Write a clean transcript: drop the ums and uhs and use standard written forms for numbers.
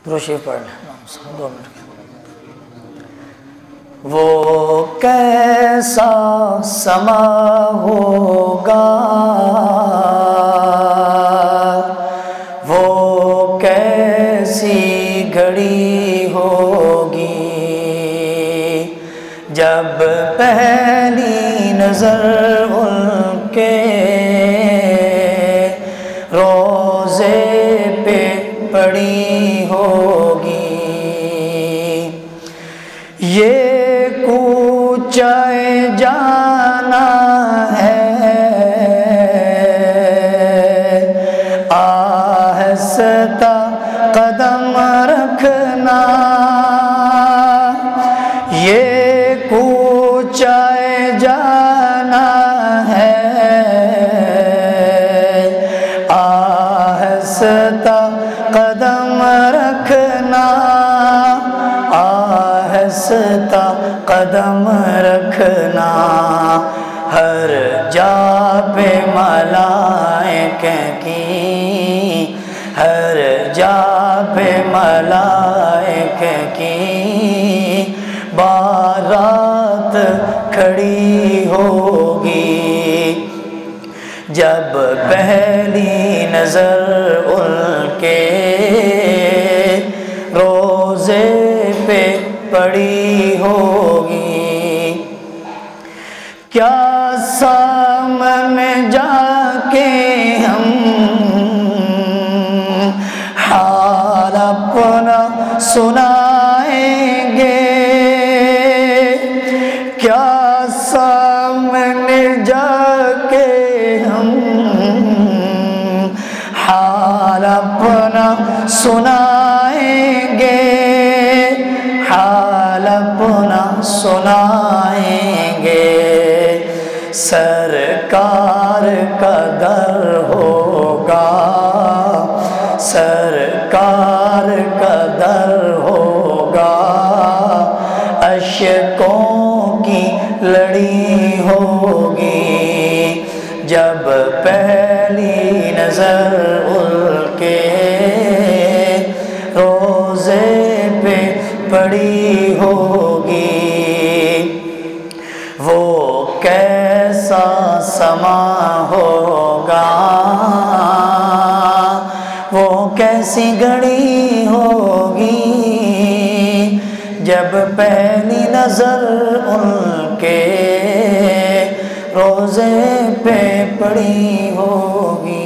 दुरूद पढ़ लें 2 मिनट के। वो कैसा समा होगा, वो कैसी घड़ी होगी, जब पहली नजर उनके रोज़े पे पड़ी होगी। ये कूचाए जाना है, आहिस्ता कदम रखना। ये कूचाए जाना है, आहिस्ता कदम रखना, आहिस्ता कदम रखना। हर जा पे मलाइका की, हर जा पे मलाइका की बारात खड़ी होगी। जब पहली नजर उनके रोज़े पे पड़ी होगी। क्या सामने जाके हम हाल अपना सुनाएंगे, क्या सामने जाके हम हाल अपना सुनाएंगे, हाल अपना सुनाएंगे। सरकार का दर होगा, सरकार का दर होगा, अशकों की लड़ी होगी। जब पहली नजर उनके रोज़े पे पड़ी होगी। वो कैसा समा होगा, वो कैसी घड़ी होगी, जब पहली नजर उनके रोज़े पे पड़ी होगी।